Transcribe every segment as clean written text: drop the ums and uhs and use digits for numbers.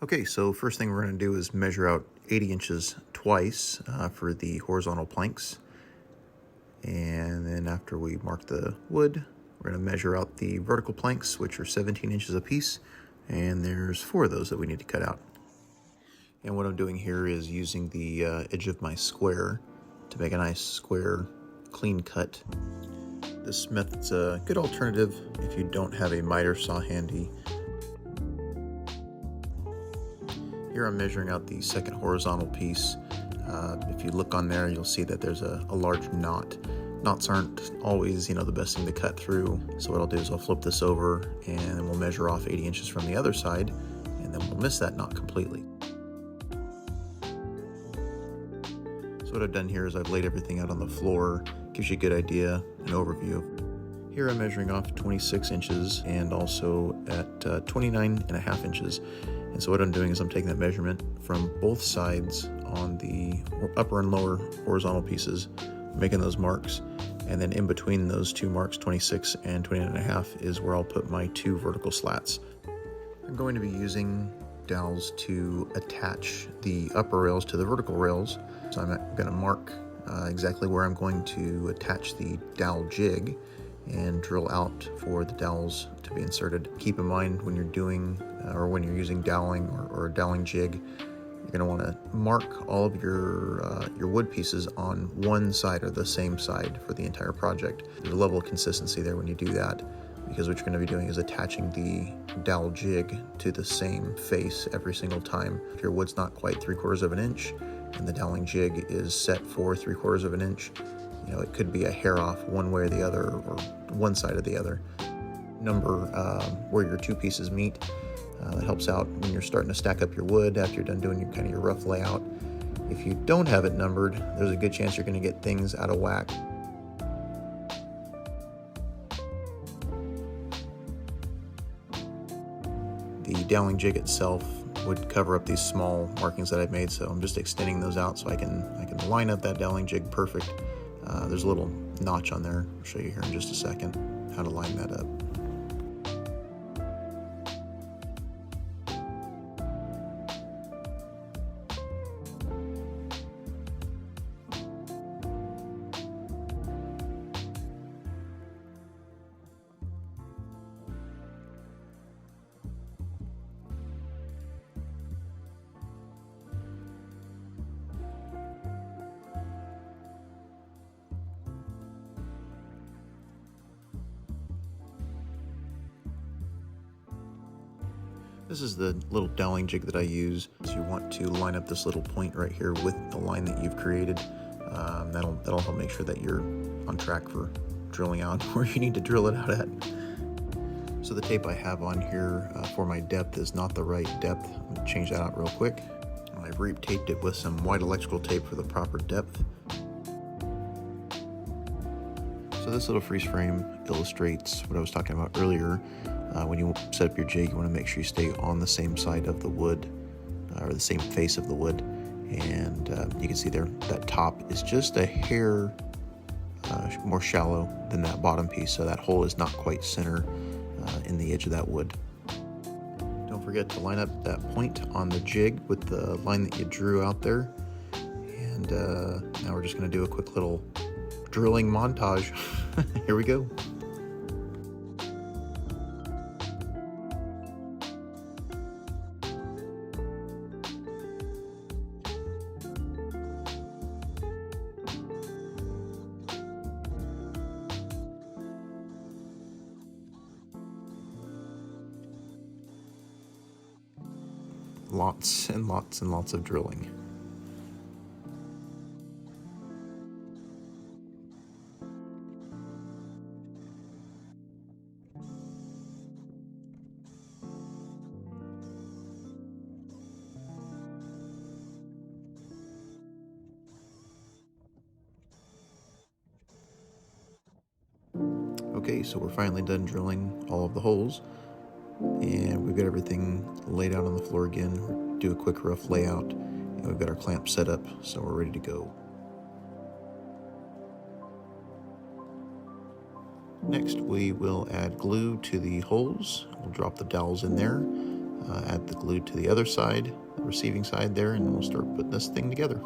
Okay, so first thing we're going to do is measure out 80 inches twice for the horizontal planks. And then after we mark the wood, we're going to measure out the vertical planks, which are 17 inches apiece. And there's 4 of those that we need to cut out. And what I'm doing here is using the edge of my square to make a nice square, clean cut. This method's a good alternative if you don't have a miter saw handy. Here I'm measuring out the second horizontal piece. If you look on there, you'll see that there's a large knot. Knots aren't always, the best thing to cut through. So what I'll do is I'll flip this over and then we'll measure off 80 inches from the other side, and then we'll miss that knot completely. So what I've done here is I've laid everything out on the floor. Gives you a good idea, an overview. Here I'm measuring off 26 inches and also at 29.5 inches. And so what I'm doing is I'm taking that measurement from both sides on the upper and lower horizontal pieces, making those marks. And then in between those 2 marks, 26 and 29.5, is where I'll put my 2 vertical slats. I'm going to be using dowels to attach the upper rails to the vertical rails. So I'm going to mark exactly where I'm going to attach the dowel jig and drill out for the dowels to be inserted. Keep in mind when you're doing or when you're using doweling or a doweling jig, you're going to want to mark all of your wood pieces on one side or the same side for the entire project. There's a level of consistency there when you do that, because what you're going to be doing is attaching the dowel jig to the same face every single time. If your wood's not quite 3/4 of an inch and the doweling jig is set for 3/4 of an inch, it could be a hair off one way or the other, or one side or the other. Number where your 2 pieces meet. That helps out when you're starting to stack up your wood after you're done doing your rough layout. If you don't have it numbered, there's a good chance you're going to get things out of whack. The doweling jig itself would cover up these small markings that I've made, so I'm just extending those out so I can line up that doweling jig perfect. There's a little notch on there. I'll show you here in just a second how to line that up. This is the little doweling jig that I use. So you want to line up this little point right here with the line that you've created. That'll help make sure that you're on track for drilling out where you need to drill it out at. So the tape I have on here for my depth is not the right depth. I'm going to change that out real quick. I've re-taped it with some white electrical tape for the proper depth. So this little freeze frame illustrates what I was talking about earlier. When you set up your jig, you want to make sure you stay on the same side of the wood, or the same face of the wood. And you can see there, that top is just a hair more shallow than that bottom piece, so that hole is not quite center in the edge of that wood. Don't forget to line up that point on the jig with the line that you drew out there. And now we're just going to do a quick little drilling montage. Here we go. Lots and lots and lots of drilling. Okay, so we're finally done drilling all of the holes, and we've got everything laid out on the floor again. We'll do a quick rough layout, and we've got our clamp set up, so we're ready to go. Next, we will add glue to the holes. We'll drop the dowels in there. add the glue to the other side, the receiving side there, and then we'll start putting this thing together.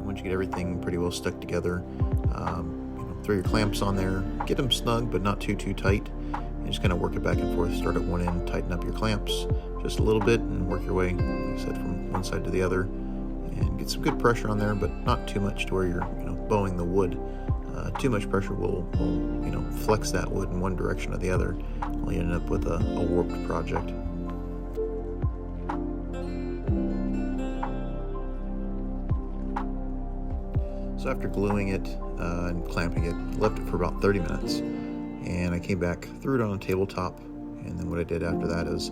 Once you get everything pretty well stuck together, throw your clamps on there, get them snug but not too tight, and just kind of work it back and forth. Start at one end, tighten up your clamps just a little bit, and work your way, like I said, from one side to the other, and get some good pressure on there, but not too much to where you're bowing the wood. Too much pressure will flex that wood in one direction or the other, while you end up with a warped project. So after gluing it and clamping it, left it for about 30 minutes, and I came back, threw it on a tabletop, and then what I did after that is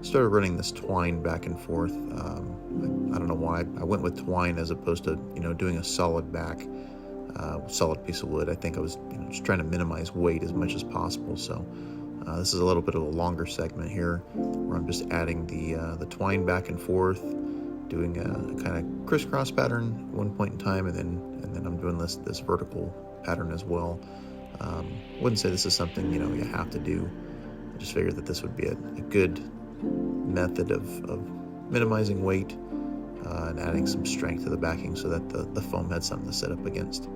started running this twine back and forth. I don't know why I went with twine as opposed to doing a solid back, solid piece of wood. I think I was just trying to minimize weight as much as possible. So this is a little bit of a longer segment here, where I'm just adding the twine back and forth, doing a kind of crisscross pattern at one point in time, and then I'm doing this vertical pattern as well. Wouldn't say this is something you have to do. I just figured that this would be a good method of minimizing weight and adding some strength to the backing, so that the foam had something to set up against.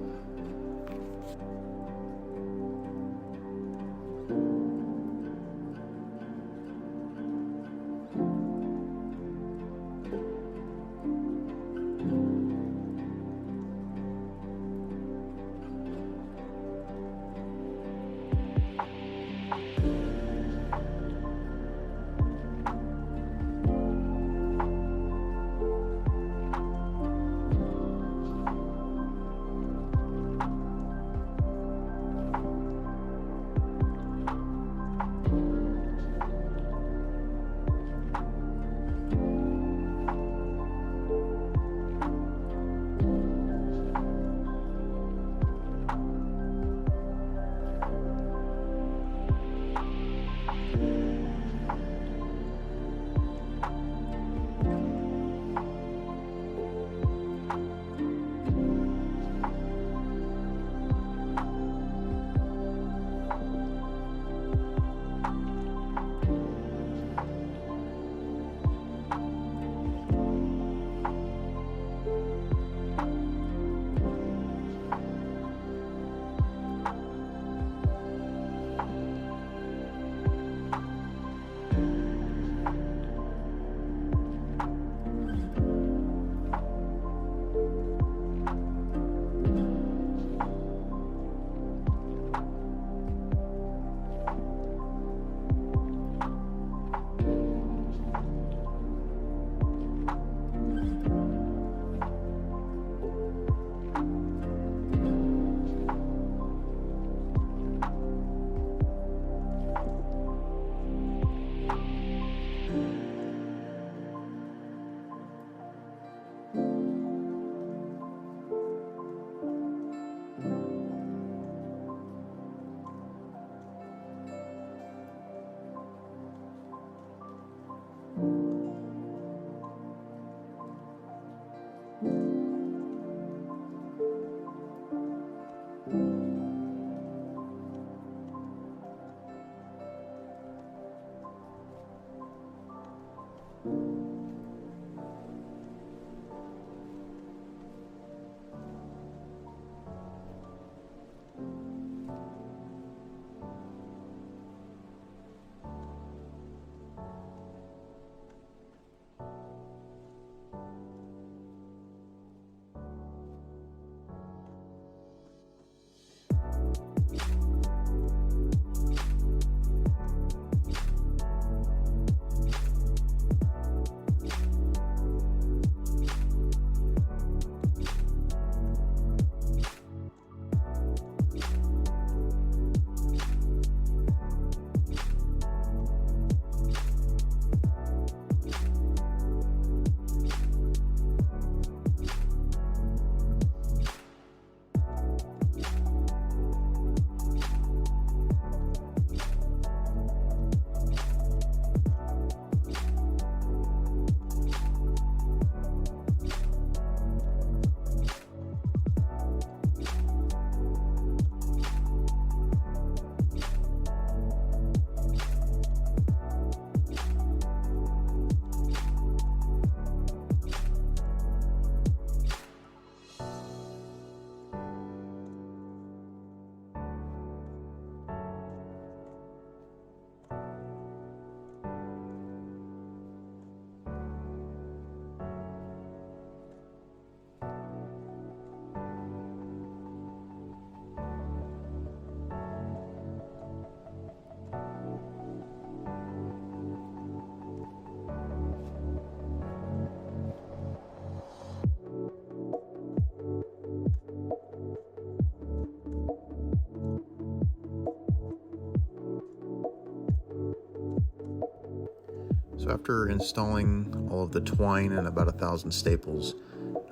So after installing all of the twine and about 1,000 staples,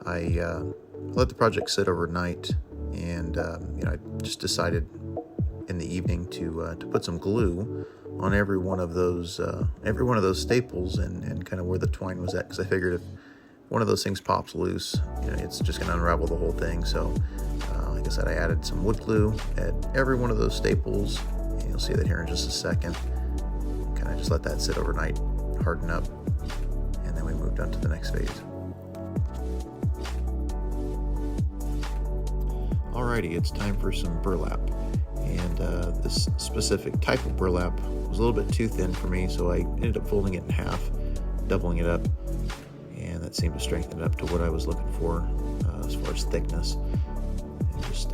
I let the project sit overnight, and I just decided in the evening to put some glue on every one of those staples and kind of where the twine was at, because I figured if one of those things pops loose, it's just going to unravel the whole thing. So like I said, I added some wood glue at every one of those staples, and you'll see that here in just a second. Kind of just let that sit overnight, harden up, and then we moved on to the next phase. Alrighty, it's time for some burlap, and this specific type of burlap was a little bit too thin for me, so I ended up folding it in half, doubling it up, and that seemed to strengthen it up to what I was looking for as far as thickness. And just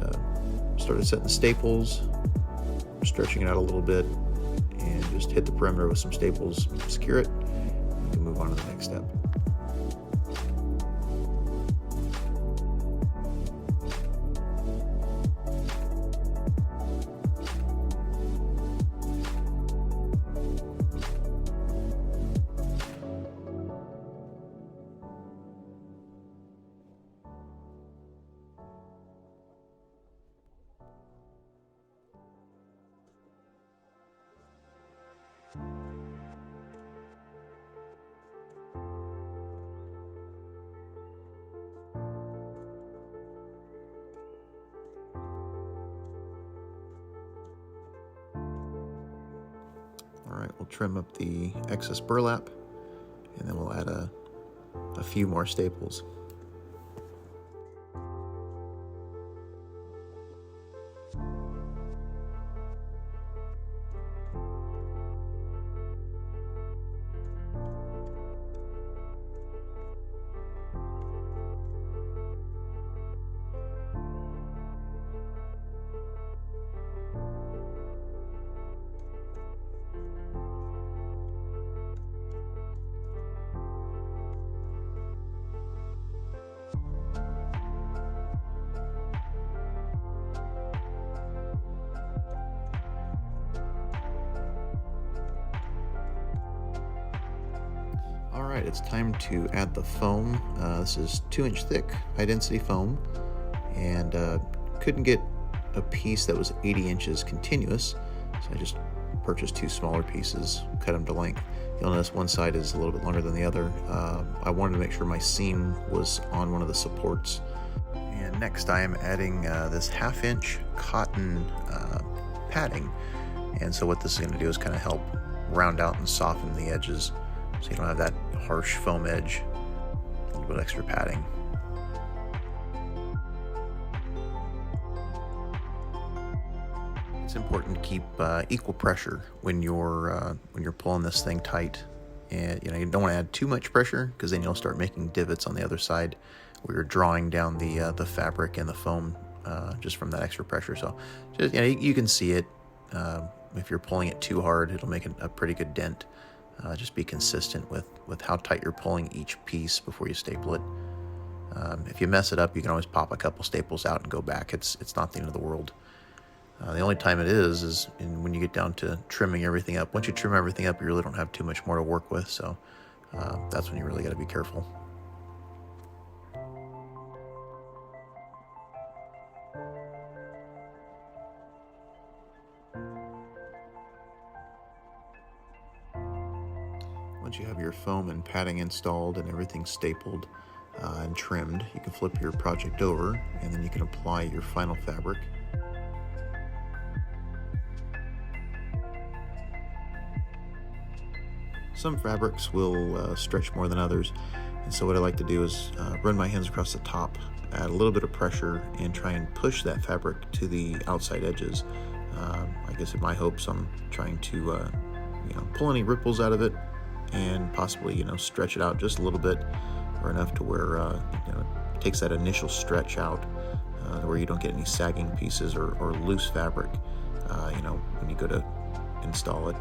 started setting the staples, stretching it out a little bit, and just hit the perimeter with some staples, secure it, and we can move on to the next step. Alright, we'll trim up the excess burlap, and then we'll add a few more staples. Alright, it's time to add the foam. This is 2-inch thick, high density foam, and couldn't get a piece that was 80 inches continuous, so I just purchased 2 smaller pieces, cut them to length. You'll notice one side is a little bit longer than the other. I wanted to make sure my seam was on one of the supports. And next I am adding this 1/2-inch cotton padding, and so what this is going to do is kind of help round out and soften the edges, so you don't have that harsh foam edge. A little bit extra padding. It's important to keep equal pressure when you're pulling this thing tight, and you don't want to add too much pressure, because then you'll start making divots on the other side where you're drawing down the fabric and the foam just from that extra pressure. So just, you can see it. If you're pulling it too hard, it'll make a pretty good dent. Just be consistent with how tight you're pulling each piece before you staple it. If you mess it up, you can always pop a couple staples out and go back. It's not the end of the world. The only time it is when you get down to trimming everything up. Once you trim everything up, you really don't have too much more to work with, so that's when you really got to be careful. Once you have your foam and padding installed and everything stapled and trimmed, you can flip your project over, and then you can apply your final fabric. Some fabrics will stretch more than others, and so what I like to do is run my hands across the top, add a little bit of pressure, and try and push that fabric to the outside edges. I guess in my hopes, I'm trying to pull any ripples out of it, and possibly stretch it out just a little bit, or enough to where it takes that initial stretch out, where you don't get any sagging pieces or loose fabric when you go to install it.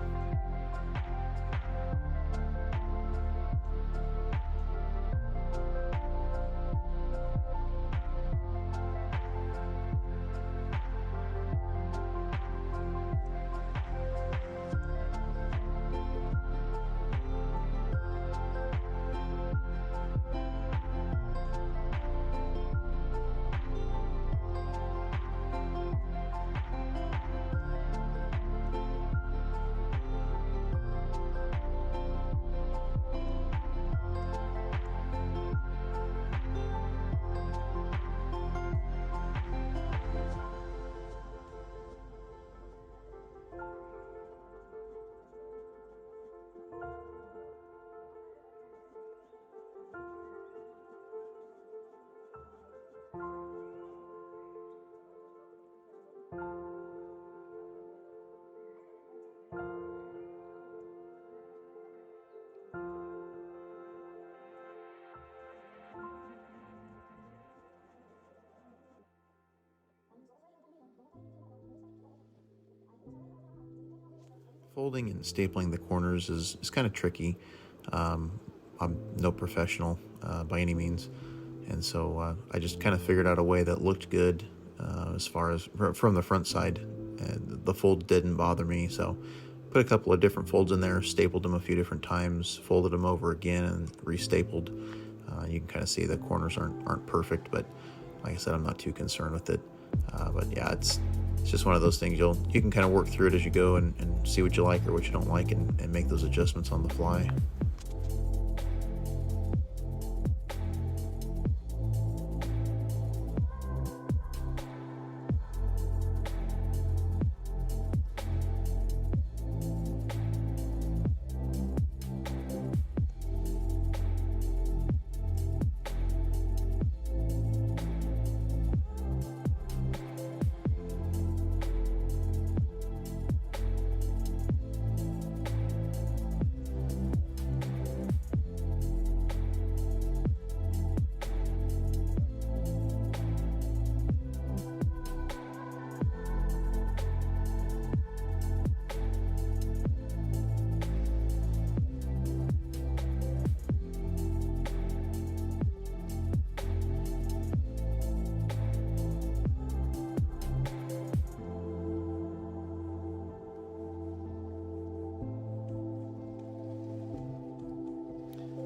Folding and stapling the corners is kind of tricky. I'm no professional by any means, and so I just kind of figured out a way that looked good as far as from the front side, and the fold didn't bother me. So put a couple of different folds in there, stapled them a few different times, folded them over again, and restapled. You can kind of see the corners aren't perfect, but like I said, I'm not too concerned with it. But yeah, it's just one of those things you can kind of work through it as you go and see what you like or what you don't like, and make those adjustments on the fly.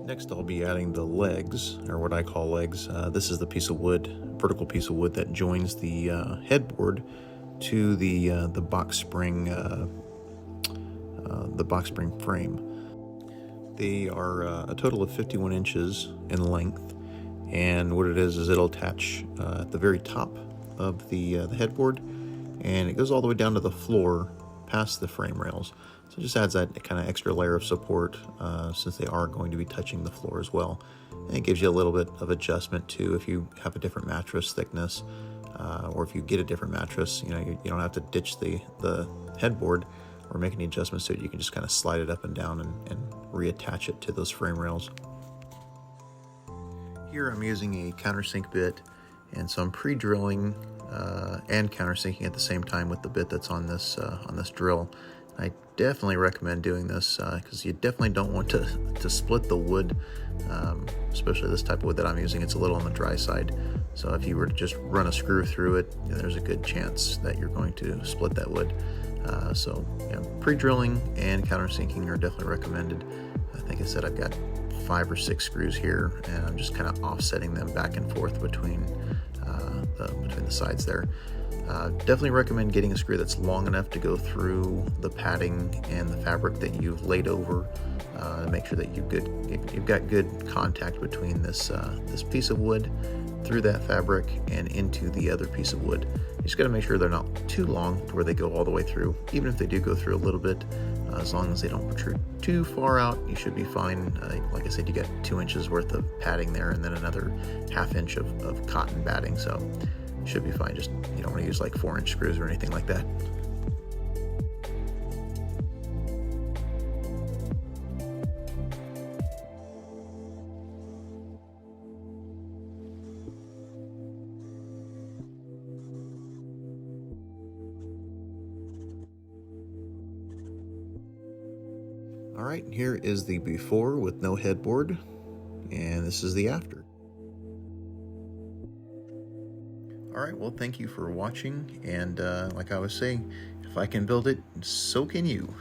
Next, I'll be adding the legs, or what I call legs. This is the piece of wood, vertical piece of wood that joins the headboard to the box spring frame. They are a total of 51 inches in length, and what it is it'll attach at the very top of the headboard, and it goes all the way down to the floor past the frame rails. So it just adds that kind of extra layer of support since they are going to be touching the floor as well. And it gives you a little bit of adjustment too if you have a different mattress thickness, or if you get a different mattress, you don't have to ditch the headboard or make any adjustments to it. You can just kind of slide it up and down and reattach it to those frame rails. Here I'm using a countersink bit, and so I'm pre-drilling and countersinking at the same time with the bit that's on this drill. I definitely recommend doing this because you definitely don't want to split the wood, especially this type of wood that I'm using. It's a little on the dry side, so if you were to just run a screw through it, there's a good chance that you're going to split that wood. So yeah, pre-drilling and countersinking are definitely recommended. I think I said I've got 5 or 6 screws here, and I'm just kind of offsetting them back and forth between the sides there. Definitely recommend getting a screw that's long enough to go through the padding and the fabric that you've laid over. Make sure that you've got good contact between this piece of wood through that fabric and into the other piece of wood. You just got to make sure they're not too long to where they go all the way through. Even if they do go through a little bit, as long as they don't protrude too far out, you should be fine. Like I said, you got 2 inches worth of padding there, and then another ½ inch of cotton batting, so you should be fine. Just you don't want to use like 4-inch screws or anything like that. All right, here is the before with no headboard, and this is the after. All right, well, thank you for watching, and like I was saying, if I can build it, so can you.